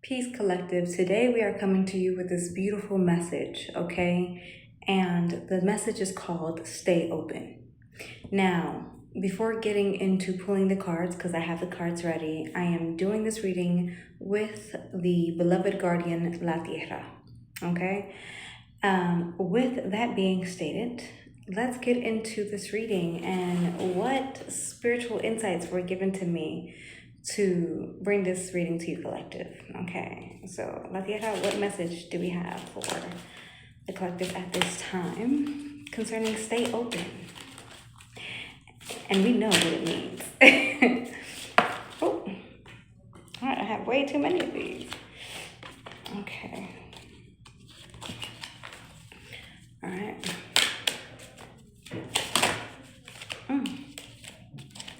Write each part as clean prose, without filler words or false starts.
Peace Collective. Today we are coming to you with this beautiful message, okay? And the message is called Stay Open. Now, before getting into pulling the cards, because I have the cards ready, I am doing this reading with the beloved Guardian La Tierra, okay? With that being stated, let's get into this reading and what spiritual insights were given to me to bring this reading to you, collective. Okay, so La Tierra, what message do we have for the collective at this time concerning stay open? And we know what it means. Oh, all right, I have way too many of these. Okay. All right.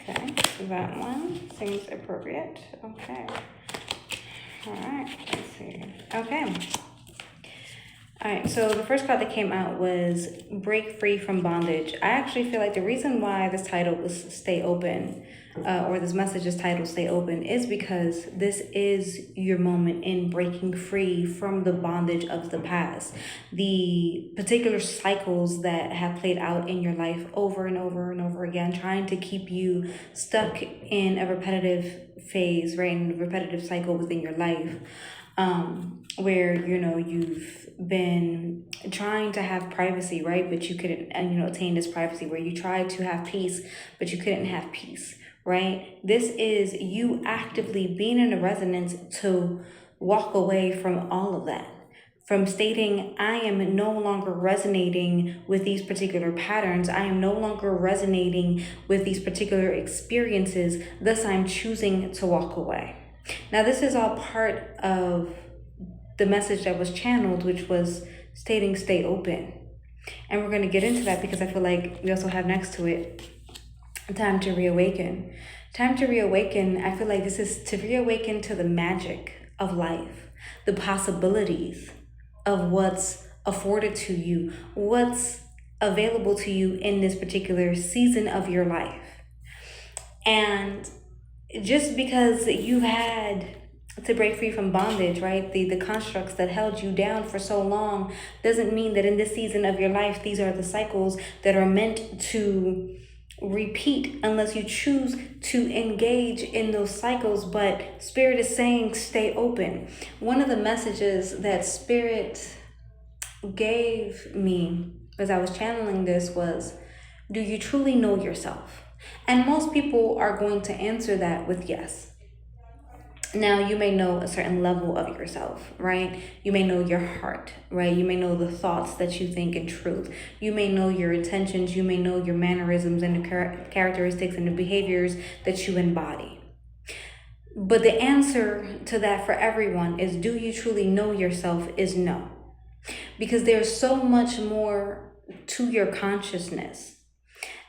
Okay, that one seems appropriate. Okay. All right, let's see. Okay. All right, so the first card that came out was Break Free from Bondage. I actually feel like the reason why this title was Stay Open, or this message is titled Stay Open, is because this is your moment in breaking free from the bondage of the past. The particular cycles that have played out in your life over and over and over again, trying to keep you stuck in a repetitive phase, right, in a repetitive cycle within your life. Where, you've been trying to have privacy, right? But you couldn't, attain this privacy, where you tried to have peace, but you couldn't have peace, right? This is you actively being in a resonance to walk away from all of that. From stating, I am no longer resonating with these particular patterns. I am no longer resonating with these particular experiences. Thus, I'm choosing to walk away. Now, this is all part of the message that was channeled, which was stating stay open. And we're going to get into that because I feel like we also have next to it time to reawaken. Time to reawaken, I feel like this is to reawaken to the magic of life, the possibilities of what's afforded to you, what's available to you in this particular season of your life. And just because you've had to break free from bondage, right? The constructs that held you down for so long doesn't mean that in this season of your life, these are the cycles that are meant to repeat unless you choose to engage in those cycles. But Spirit is saying, stay open. One of the messages that Spirit gave me as I was channeling this was, do you truly know yourself? And most people are going to answer that with yes. Now, you may know a certain level of yourself, right? You may know your heart, right? You may know the thoughts that you think in truth. You may know your intentions. You may know your mannerisms and the characteristics and the behaviors that you embody. But the answer to that for everyone is, do you truly know yourself, is no. Because there's so much more to your consciousness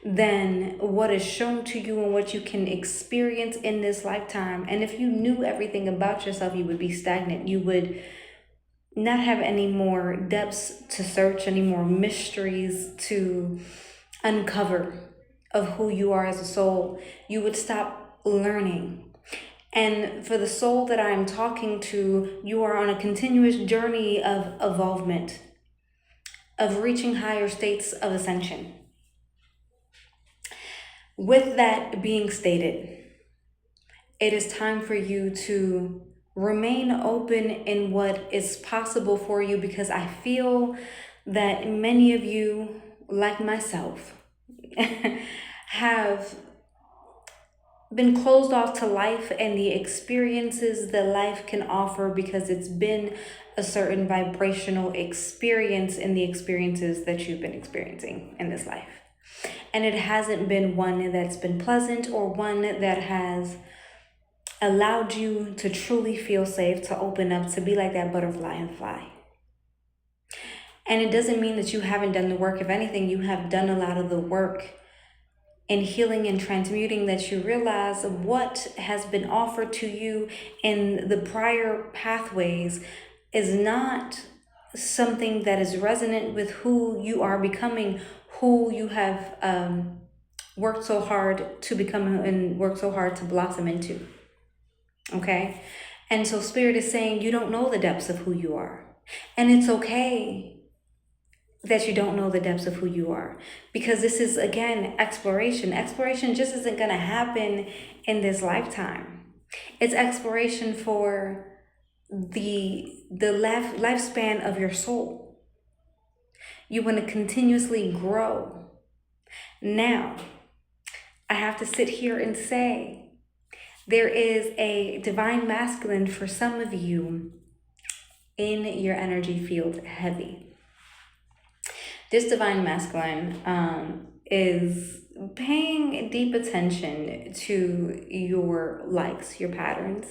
than what is shown to you and what you can experience in this lifetime. And if you knew everything about yourself, you would be stagnant. You would not have any more depths to search, any more mysteries to uncover of who you are as a soul. You would stop learning. And for the soul that I am talking to, you are on a continuous journey of evolvement, of reaching higher states of ascension. With that being stated, it is time for you to remain open in what is possible for you, because I feel that many of you, like myself, have been closed off to life and the experiences that life can offer, because it's been a certain vibrational experience in the experiences that you've been experiencing in this life. And it hasn't been one that's been pleasant or one that has allowed you to truly feel safe, to open up, to be like that butterfly and fly. And it doesn't mean that you haven't done the work. If anything, you have done a lot of the work in healing and transmuting, that you realize what has been offered to you in the prior pathways is not something that is resonant with who you are becoming, who you have worked so hard to become and worked so hard to blossom into. Okay? And so Spirit is saying you don't know the depths of who you are. And it's okay that you don't know the depths of who you are, because this is, again, exploration. Exploration just isn't going to happen in this lifetime. It's exploration for the lifespan of your soul. You want to continuously grow. Now, I have to sit here and say, there is a divine masculine for some of you in your energy field heavy. This divine masculine is paying deep attention to your likes, your patterns,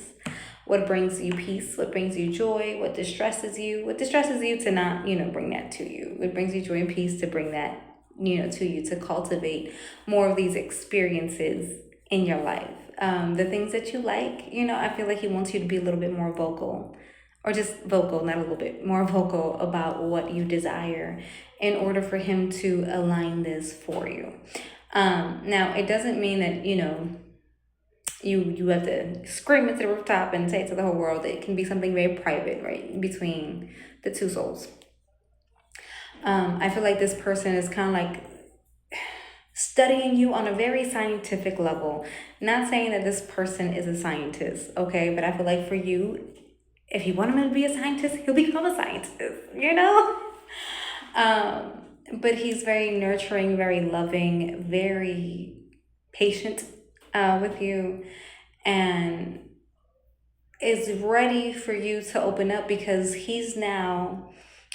what brings you peace, what brings you joy, what distresses you to not, bring that to you. What brings you joy and peace to bring that, to you, to cultivate more of these experiences in your life. The things that you like, I feel like he wants you to be a little bit more vocal, or just vocal, not a little bit, more vocal about what you desire in order for him to align this for you. Now, it doesn't mean that, you have to scream into the rooftop and say it to the whole world. It can be something very private, right, between the two souls. I feel like this person is kind of like studying you on a very scientific level. Not saying that this person is a scientist, okay? But I feel like for you, if you want him to be a scientist, he'll become a scientist, But he's very nurturing, very loving, very patient with you, and is ready for you to open up, because he's now,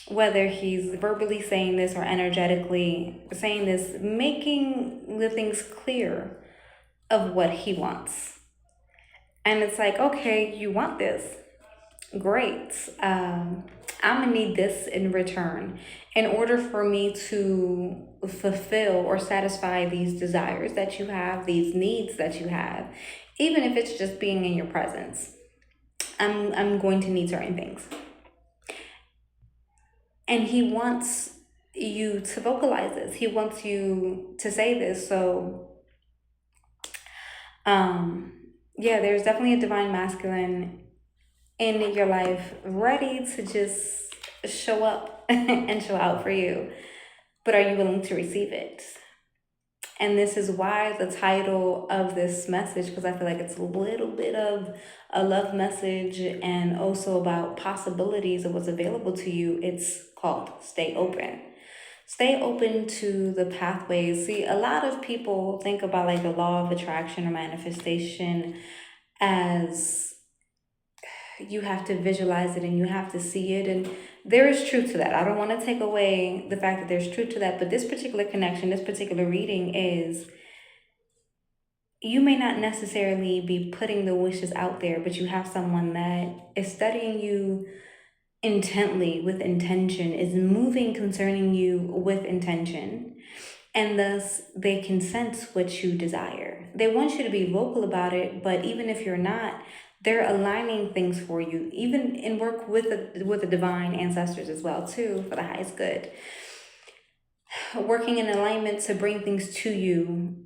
whether he's verbally saying this or energetically saying this, making the things clear of what he wants. And it's like, okay, you want this. Great. I'm going to need this in return in order for me to fulfill or satisfy these desires that you have, these needs that you have, even if it's just being in your presence. I'm going to need certain things. And he wants you to vocalize this. He wants you to say this. So, there's definitely a divine masculine in your life ready to just show up and show out for you. But are you willing to receive it? And this is why the title of this message, because I feel like it's a little bit of a love message and also about possibilities of what's available to you. It's called Stay Open. Stay open to the pathways. See, a lot of people think about like the law of attraction or manifestation as you have to visualize it and you have to see it. And there is truth to that. I don't want to take away the fact that there's truth to that. But this particular connection, this particular reading is, you may not necessarily be putting the wishes out there, but you have someone that is studying you intently with intention, is moving concerning you with intention. And thus they can sense what you desire. They want you to be vocal about it, but even if you're not, they're aligning things for you, even in work with the divine ancestors as well, too, for the highest good. Working in alignment to bring things to you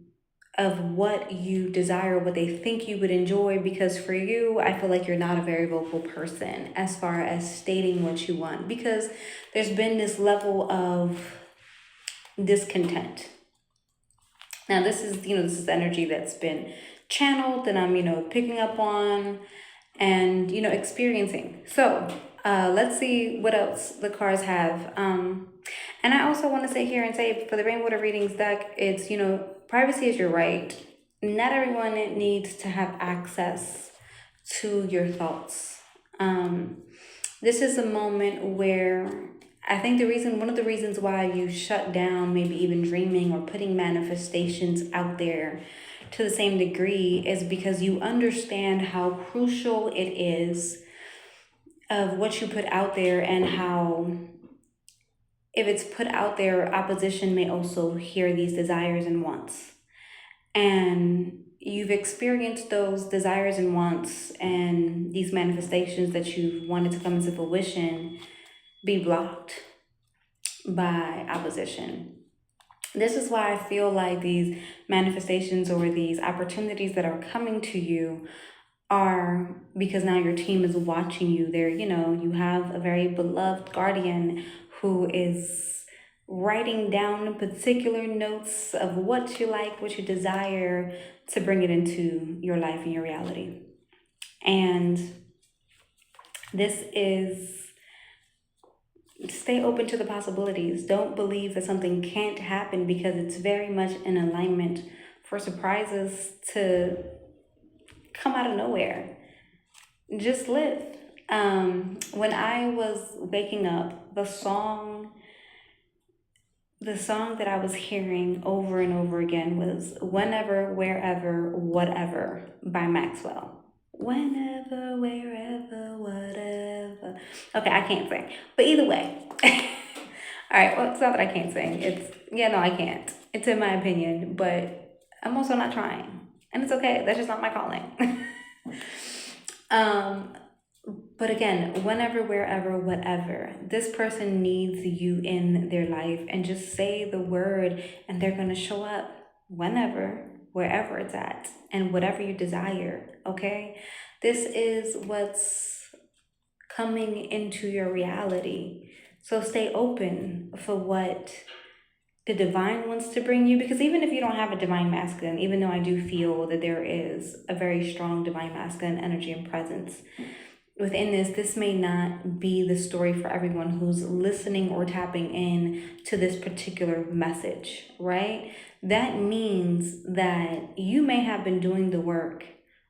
of what you desire, what they think you would enjoy, because for you, I feel like you're not a very vocal person as far as stating what you want, because there's been this level of discontent. Now, this is energy that's been channeled and I'm, picking up on and, experiencing. So let's see what else the cards have. And I also want to say here and say for the Rainwater Readings deck, it's, privacy is your right. Not everyone needs to have access to your thoughts. This is a moment where I think one of the reasons why you shut down maybe even dreaming or putting manifestations out there to the same degree is because you understand how crucial it is of what you put out there, and how if it's put out there, opposition may also hear these desires and wants. And you've experienced those desires and wants and these manifestations that you've wanted to come into fruition be blocked by opposition. This is why I feel like these manifestations or these opportunities that are coming to you are, because now your team is watching you. There, you have a very beloved guardian who is writing down particular notes of what you like, what you desire, to bring it into your life and your reality. And this is, stay open to the possibilities. Don't believe that something can't happen, because it's very much in alignment for surprises to come out of nowhere. Just live. When I was waking up, the song that I was hearing over and over again was Whenever, Wherever, Whatever by Maxwell. Whenever, wherever, whatever. Okay, I can't sing. But either way. All right, well, it's not that I can't sing. I can't. It's in my opinion, but I'm also not trying. And it's okay. That's just not my calling. But again, whenever, wherever, whatever, this person needs you in their life, and just say the word and they're going to show up whenever, wherever it's at, and whatever you desire. Okay. This is what's coming into your reality. So stay open for what the divine wants to bring you, because even if you don't have a divine masculine, even though I do feel that there is a very strong divine masculine energy and presence within this may not be the story for everyone who's listening or tapping in to this particular message, right? That means that you may have been doing the work,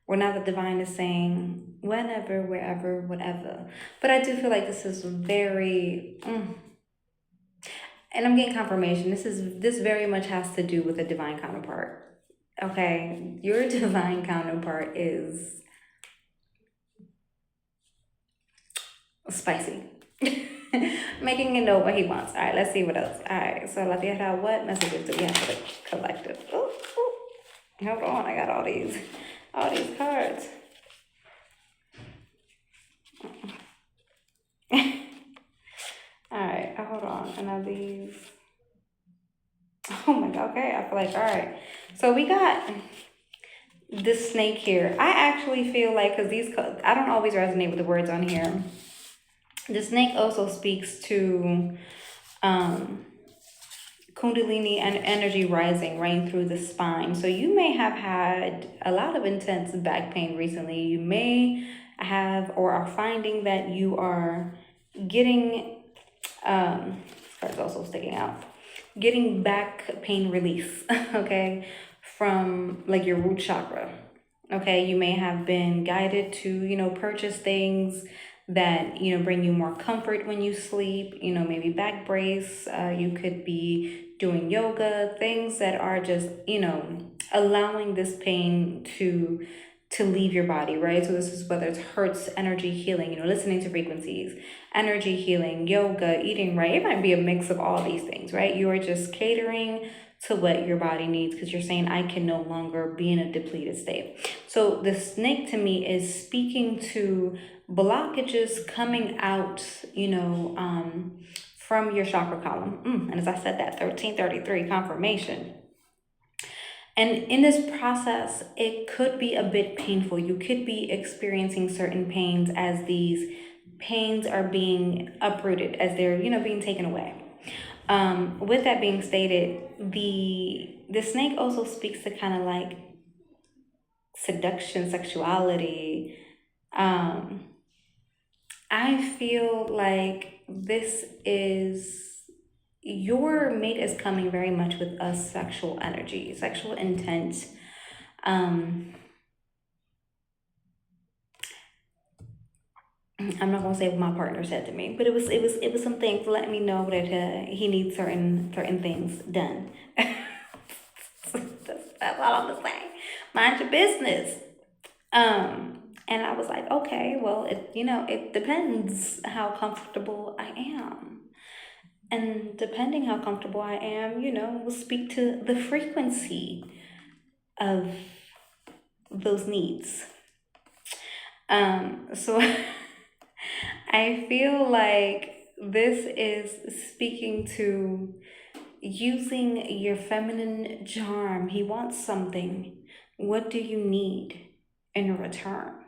or now the divine is saying whenever, wherever, whatever. But I do feel like this is very and I'm getting confirmation. This very much has to do with a divine counterpart. Okay, your divine counterpart is spicy. Making a note what he wants. All right, let's see what else. All right, so La Tierra, what messages do we have for the collective? Ooh, ooh. Hold on, I got all these cards. All right, hold on. And now these. Oh my God. Okay, I feel like, all right. So we got this snake here. I actually feel like, because I don't always resonate with the words on here. The snake also speaks to Kundalini and energy rising right through the spine. So you may have had a lot of intense back pain recently. You may have, or are finding that you are getting, this card's also sticking out, getting back pain release, okay, from like your root chakra. Okay, you may have been guided to, purchase things that, bring you more comfort when you sleep, maybe back brace. You could be doing yoga, things that are just, allowing this pain to leave your body, right? So this is whether it's hertz, energy healing, listening to frequencies, energy healing, yoga, eating right. It might be a mix of all these things, right? You are just catering to what your body needs, because you're saying, I can no longer be in a depleted state. So the snake to me is speaking to blockages coming out, from your chakra column. And as I said, that 1333 confirmation. And in this process, it could be a bit painful. You could be experiencing certain pains as these pains are being uprooted, as they're, being taken away. With that being stated, the snake also speaks to kind of like seduction, sexuality. I feel like this is, your mate is coming very much with a sexual energy, sexual intent. I'm not gonna say what my partner said to me, but it was some things letting me know that he needs certain things done. That's all I'm gonna say. Mind your business. And I was like, okay, well, it depends how comfortable I am. And depending how comfortable I am, will speak to the frequency of those needs. So I feel like this is speaking to using your feminine charm. He wants something. What do you need in return?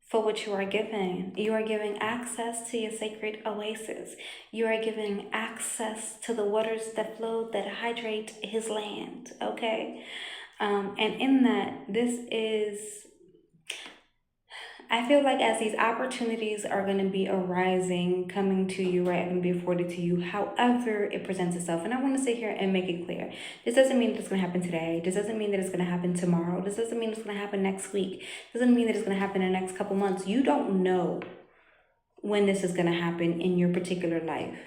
for what you are giving. You are giving access to your sacred oasis. You are giving access to the waters that flow, that hydrate his land, okay? And in that, this is, I feel like as these opportunities are going to be arising, coming to you, right, and be afforded to you, however it presents itself. And I want to sit here and make it clear. This doesn't mean that it's going to happen today. This doesn't mean that it's going to happen tomorrow. This doesn't mean it's going to happen next week. This doesn't mean that it's going to happen in the next couple months. You don't know when this is going to happen in your particular life.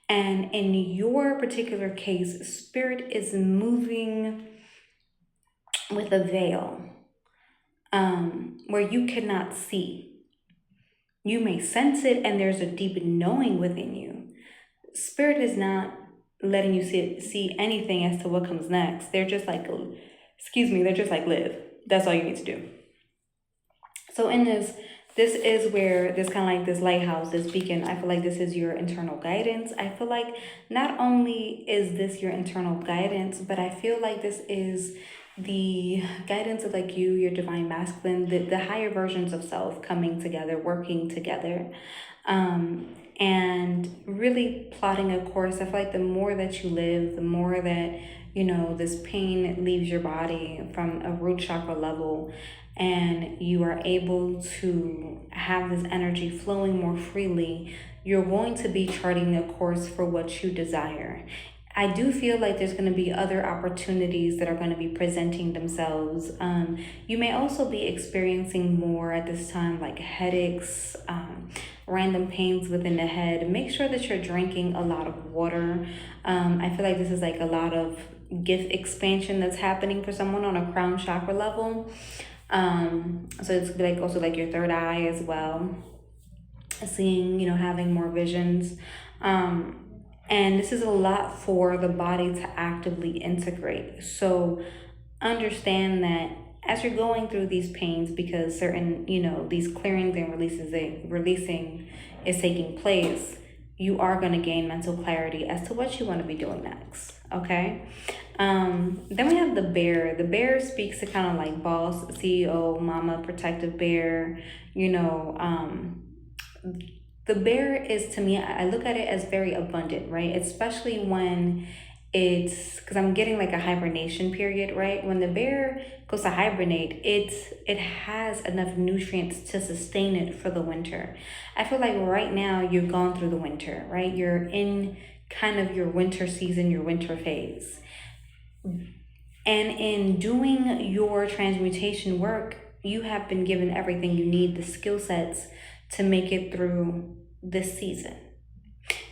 And in your particular case, Spirit is moving with a veil, where you cannot see. You may sense it, and there's a deep knowing within you. Spirit is not letting you see anything as to what comes next. They're just like, they're just like, live. That's all you need to do. So in this is where this kind of like this lighthouse, this beacon, I feel like this is your internal guidance. I feel like not only is this your internal guidance, but I feel like this is the guidance of like you, your divine masculine, the higher versions of self coming together, working together, and really plotting a course. I feel like the more that you live, the more that, this pain leaves your body from a root chakra level, and you are able to have this energy flowing more freely, you're going to be charting a course for what you desire. I do feel like there's going to be other opportunities that are going to be presenting themselves. You may also be experiencing more at this time, like headaches, random pains within the head. Make sure that you're drinking a lot of water. I feel like this is like a lot of gift expansion that's happening for someone on a crown chakra level. So it's like also like your third eye as well. Seeing, having more visions. And this is a lot for the body to actively integrate. So understand that as you're going through these pains, because certain, these clearings and releasing is taking place, you are going to gain mental clarity as to what you want to be doing next. Okay. Then we have the bear. The bear speaks to kind of like boss, CEO, mama, protective bear, the bear is, to me, I look at it as very abundant, right? Especially when because I'm getting like a hibernation period, right? When the bear goes to hibernate, it has enough nutrients to sustain it for the winter. I feel like right now you've gone through the winter, right? You're in kind of your winter season, your winter phase. And in doing your transmutation work, you have been given everything you need, the skill sets to make it through this season.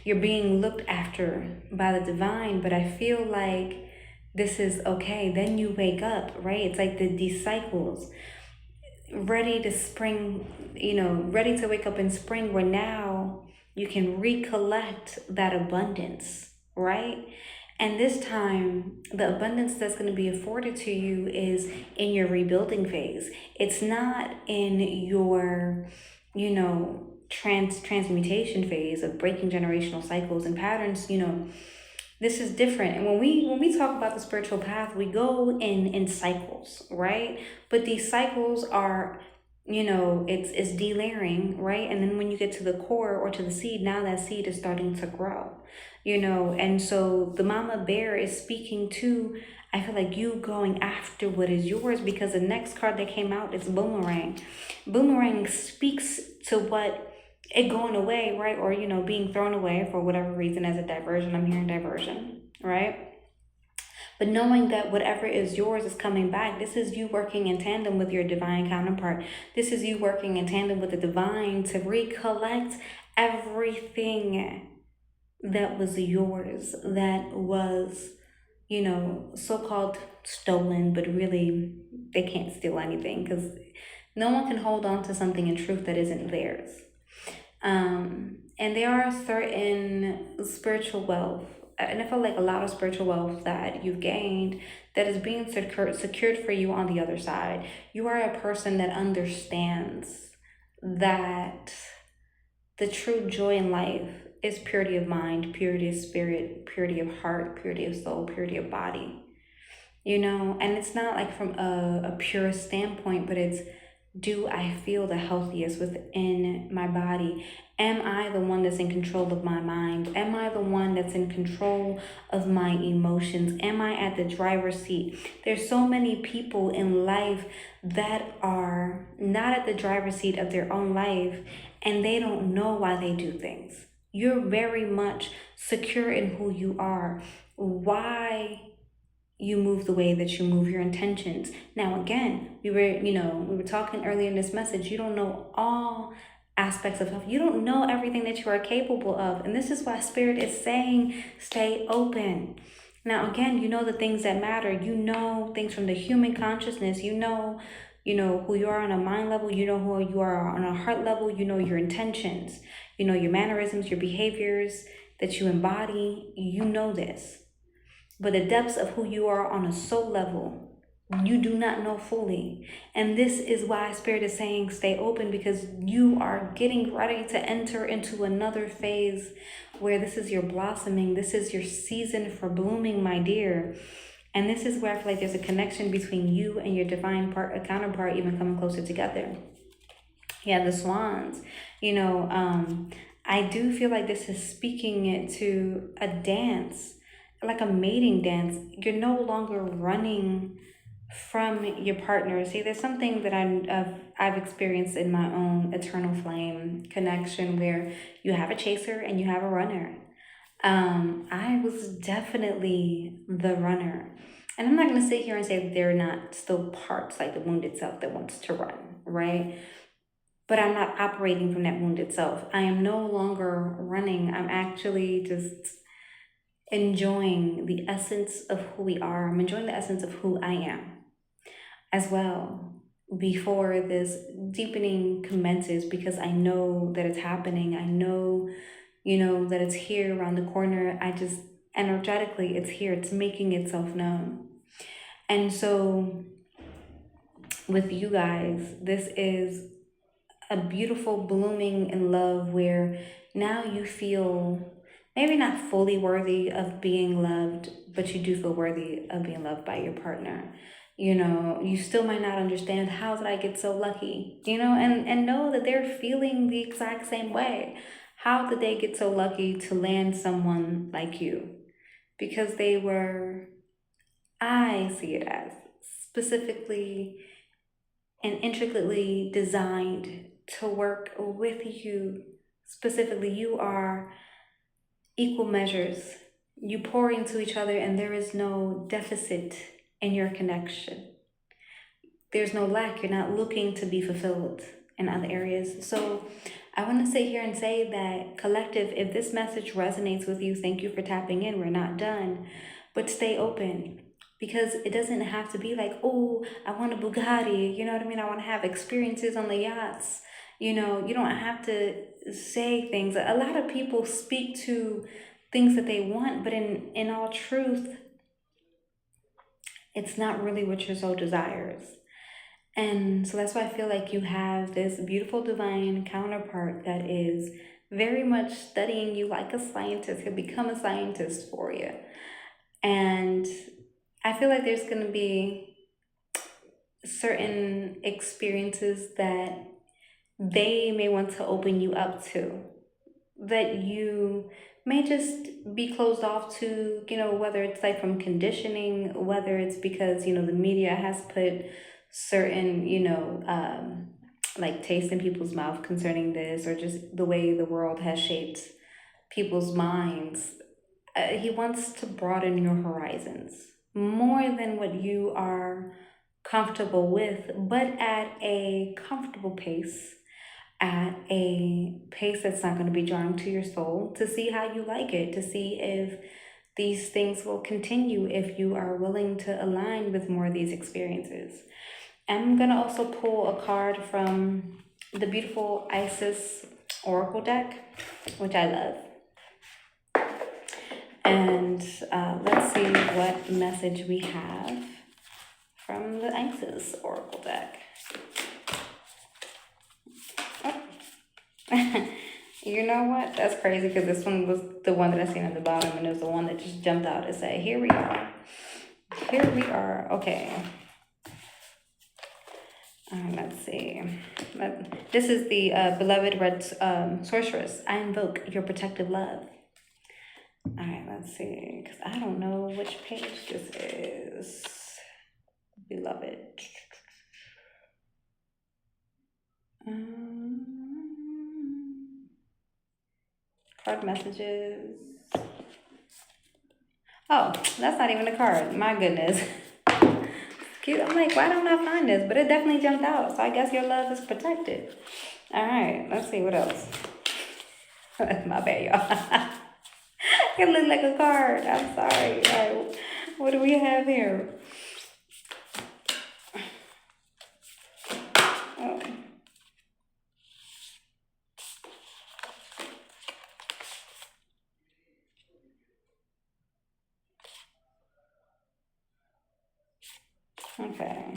You're being looked after by the divine, but I feel like this is okay. Then you wake up, right? It's like these cycles, ready to spring, ready to wake up in spring, where now you can recollect that abundance, right? And this time, the abundance that's going to be afforded to you is in your rebuilding phase. It's not in your, transmutation phase of breaking generational cycles and patterns. This is different. And when we talk about the spiritual path, we go in cycles, right? But these cycles are, it's delayering, right? And then when you get to the core or to the seed, now that seed is starting to grow, and so the mama bear is speaking to, I feel like, you going after what is yours, because the next card that came out is boomerang. Boomerang speaks to what it going away, right? Or, being thrown away for whatever reason as a diversion. I'm hearing diversion, right? But knowing that whatever is yours is coming back. This is you working in tandem with your divine counterpart. This is you working in tandem with the divine to recollect everything that was yours, that was, so-called stolen, but really they can't steal anything, because no one can hold on to something in truth that isn't theirs. And there are certain spiritual wealth, and I feel like a lot of spiritual wealth that you've gained that is being secured for you on the other side. You are a person that understands that the true joy in life is purity of mind, purity of spirit, purity of heart, purity of soul, purity of body. And it's not like from a pure standpoint, but it's do I feel the healthiest within my body? Am I the one that's in control of my mind? Am I the one that's in control of my emotions? Am I at the driver's seat? There's so many people in life that are not at the driver's seat of their own life, and they don't know why they do things. You're very much secure in who you are. Why you move the way that you move, your intentions. Now, again, we were talking earlier in this message, you don't know all aspects of health. You don't know everything that you are capable of. And this is why Spirit is saying, stay open. Now, again, you know the things that matter. You know things from the human consciousness. You know who you are on a mind level. You know who you are on a heart level. You know your intentions. You know your mannerisms, your behaviors that you embody. You know this. But the depths of who you are on a soul level, you do not know fully. And this is why Spirit is saying stay open, because you are getting ready to enter into another phase where this is your blossoming. This is your season for blooming, my dear. And this is where I feel like there's a connection between you and your divine counterpart even coming closer together. Yeah, the swans. I do feel like this is speaking it to a dance, like a mating dance. You're no longer running from your partner. See, there's something that I've experienced in my own eternal flame connection where you have a chaser and you have a runner. I was definitely the runner. And I'm not going to sit here and say that there are not still parts like the wound itself that wants to run, right? But I'm not operating from that wound itself. I am no longer running. I'm actually just enjoying the essence of who we are. I'm enjoying the essence of who I am as well before this deepening commences, because I know that it's happening. I know, that it's here around the corner. I just energetically, it's here. It's making itself known. And so with you guys, this is a beautiful blooming in love where now you feel maybe not fully worthy of being loved, but you do feel worthy of being loved by your partner. You still might not understand, how did I get so lucky? And know that they're feeling the exact same way. How did they get so lucky to land someone like you? Because they were, I see it as, specifically and intricately designed to work with you. Specifically, you are equal measures. You pour into each other and there is no deficit in your connection. There's no lack. You're not looking to be fulfilled in other areas. So I want to sit here and say that, collective, if this message resonates with you, thank you for tapping in. We're not done, but stay open. Because it doesn't have to be like, oh, I want a Bugatti, you know what I mean? I want to have experiences on the yachts. You don't have to say things. A lot of people speak to things that they want, but in all truth, it's not really what your soul desires. And so that's why I feel like you have this beautiful divine counterpart that is very much studying you like a scientist. He'll become a scientist for you. And I feel like there's going to be certain experiences that they may want to open you up to, that you may just be closed off to, whether it's like from conditioning, whether it's because, the media has put certain, like taste in people's mouth concerning this, or just the way the world has shaped people's minds. He wants to broaden your horizons more than what you are comfortable with, but at a comfortable pace, at a pace that's not going to be jarring to your soul, to see how you like it, to see if these things will continue, if you are willing to align with more of these experiences. I'm going to also pull a card from the beautiful Isis Oracle deck, which I love. And let's see what message we have from the Isis Oracle deck. Oh. You know what? That's crazy, because this one was the one that I seen at the bottom, and it was the one that just jumped out to say, here we are. Here we are. Okay. Let's see. This is the beloved red sorceress. I invoke your protective love. All right, let's see, because I don't know which page this is. Beloved. Card messages. Oh, that's not even a card. My goodness. I'm like, why don't I find this? But it definitely jumped out. So I guess your love is protected. All right, let's see what else. My bad, y'all. It looked like a card. I'm sorry. All right, what do we have here? Oh. Okay.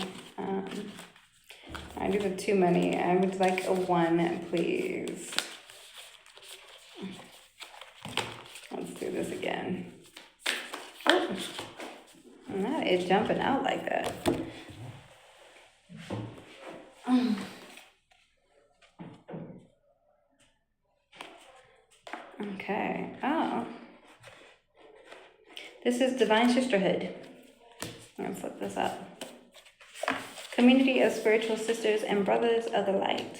These are too many. I would like a 1, please. Let's do this again. Oh, not it jumping out like that. Okay. Oh. This is Divine Sisterhood. Let's look this up. Community of spiritual sisters and brothers of the light.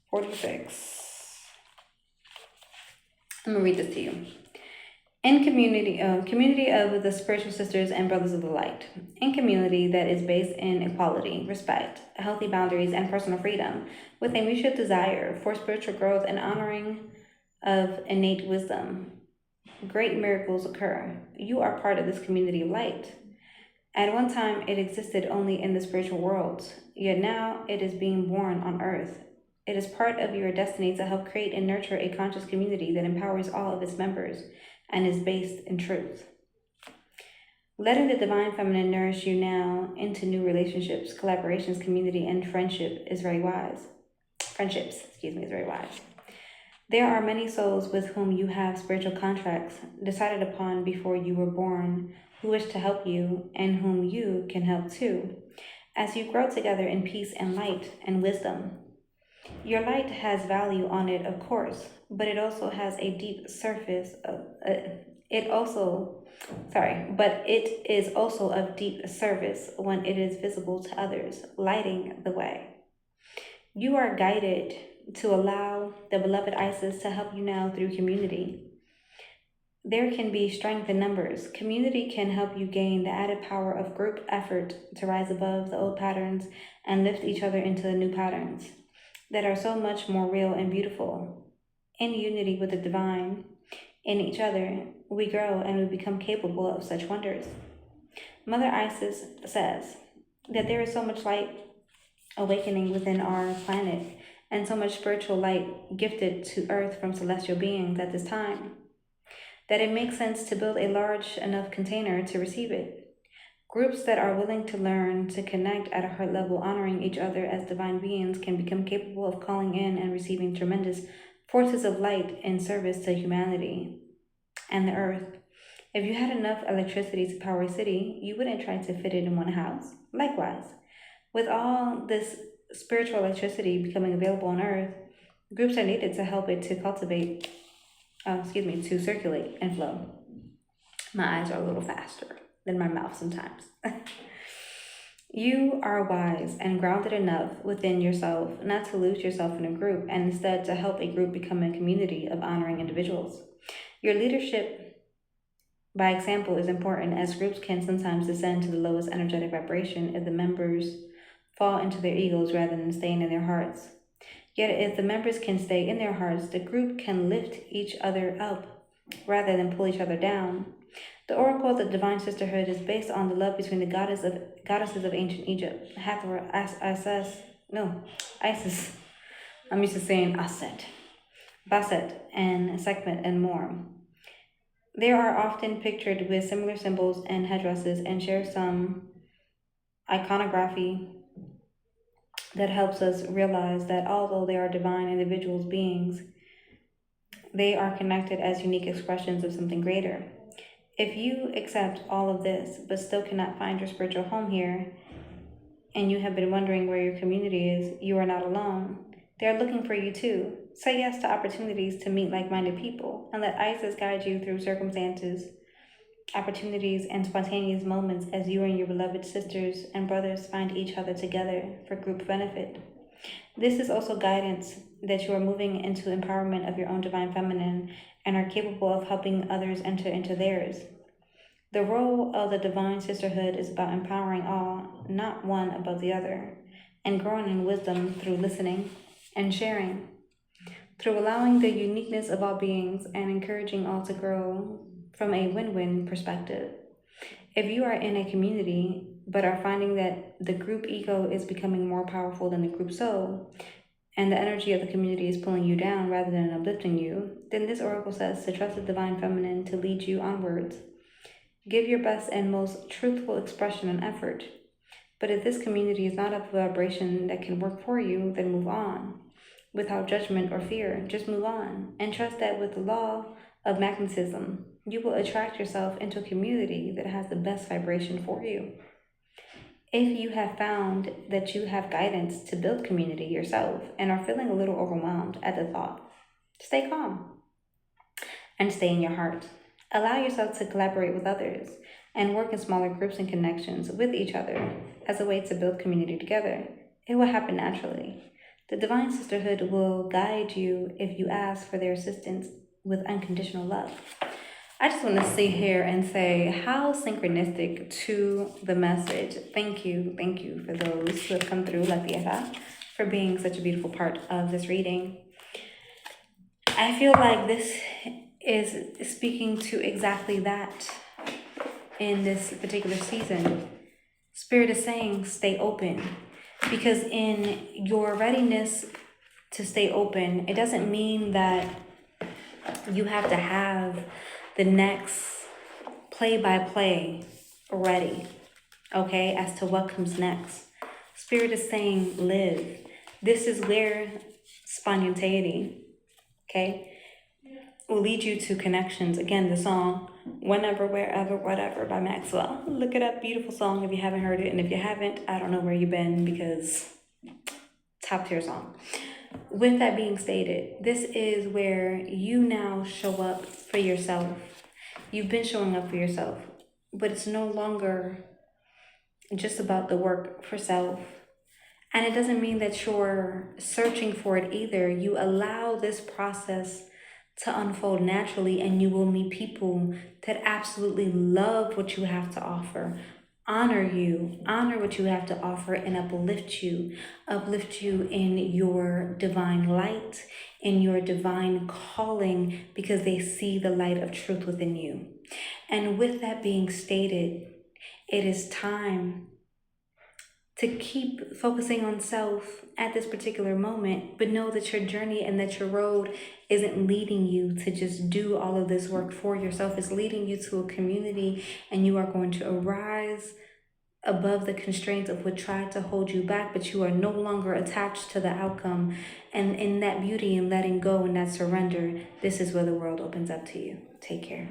46. I'm going to read this to you. In community of the spiritual sisters and brothers of the light. In community that is based in equality, respect, healthy boundaries, and personal freedom, with a mutual desire for spiritual growth and honoring of innate wisdom. Great miracles occur. You are part of this community of light. At one time, it existed only in the spiritual world, yet now it is being born on earth. It is part of your destiny to help create and nurture a conscious community that empowers all of its members and is based in truth. Letting the divine feminine nourish you now into new relationships, collaborations, community, and friendships is very wise. There are many souls with whom you have spiritual contracts decided upon before you were born, who wish to help you and whom you can help too, as you grow together in peace and light and wisdom. Your light has value on it, of course, but it also has a deep surface of but it is also of deep service when it is visible to others, lighting the way. You are guided to allow the beloved Isis to help you now through community. There can be strength in numbers. Community can help you gain the added power of group effort to rise above the old patterns and lift each other into the new patterns that are so much more real and beautiful. In unity with the divine, in each other, we grow and we become capable of such wonders. Mother Isis says that there is so much light awakening within our planet and so much spiritual light gifted to Earth from celestial beings at this time, that it makes sense to build a large enough container to receive it. Groups that are willing to learn to connect at a heart level, honoring each other as divine beings, can become capable of calling in and receiving tremendous forces of light in service to humanity and the earth. If you had enough electricity to power a city, you wouldn't try to fit it in one house. Likewise, with all this spiritual electricity becoming available on earth, groups are needed to help it to circulate and flow. My eyes are a little faster than my mouth sometimes. You are wise and grounded enough within yourself not to lose yourself in a group, and instead to help a group become a community of honoring individuals. Your leadership by example is important, as groups can sometimes descend to the lowest energetic vibration if the members fall into their egos rather than staying in their hearts. Yet if the members can stay in their hearts, the group can lift each other up rather than pull each other down. The oracle of the divine sisterhood is based on the love between the goddesses of ancient Egypt, Hathor, Isis. I'm used to saying Aset, Bastet, and Sekhmet, and more. They are often pictured with similar symbols and headdresses and share some iconography that helps us realize that although they are divine individuals beings, they are connected as unique expressions of something greater. If you accept all of this, but still cannot find your spiritual home here, and you have been wondering where your community is, you are not alone. They are looking for you too. Say yes to opportunities to meet like-minded people, and let Isis guide you through circumstances, opportunities, and spontaneous moments as you and your beloved sisters and brothers find each other together for group benefit. This is also guidance that you are moving into empowerment of your own divine feminine and are capable of helping others enter into theirs. The role of the divine sisterhood is about empowering all, not one above the other, and growing in wisdom through listening and sharing, through allowing the uniqueness of all beings and encouraging all to grow from a win-win perspective. If you are in a community but are finding that the group ego is becoming more powerful than the group soul, and the energy of the community is pulling you down rather than uplifting you, then this oracle says to trust the divine feminine to lead you onwards. Give your best and most truthful expression and effort. But if this community is not of a vibration that can work for you, then move on. Without judgment or fear, just move on. And trust that with the law of magnetism, you will attract yourself into a community that has the best vibration for you. If you have found that you have guidance to build community yourself and are feeling a little overwhelmed at the thought, stay calm and stay in your heart. Allow yourself to collaborate with others and work in smaller groups and connections with each other as a way to build community together. It will happen naturally. The Divine Sisterhood will guide you if you ask for their assistance with unconditional love. I just want to sit here and say how synchronistic to the message. Thank you for those who have come through, La Tierra, for being such a beautiful part of this reading. I feel like this is speaking to exactly that in this particular season. Spirit is saying stay open, because in your readiness to stay open, it doesn't mean that you have to have the next play-by-play ready, okay, as to what comes next. Spirit is saying live. This is where spontaneity, okay, will lead you to connections. Again, the song Whenever, Wherever, Whatever by Maxwell. Look it up. Beautiful song if you haven't heard it. And if you haven't, I don't know where you've been, because top tier song. With that being stated, this is where you now show up for yourself. You've been showing up for yourself, but it's no longer just about the work for self. And it doesn't mean that you're searching for it either. You allow this process to unfold naturally, and you will meet people that absolutely love what you have to offer, honor you, honor what you have to offer, and uplift you in your divine light, in your divine calling, because they see the light of truth within you. And with that being stated, it is time to keep focusing on self at this particular moment, but know that your journey and that your road isn't leading you to just do all of this work for yourself. It's leading you to a community, and you are going to arise above the constraints of what tried to hold you back, but you are no longer attached to the outcome. And in that beauty and letting go and that surrender, this is where the world opens up to you. Take care.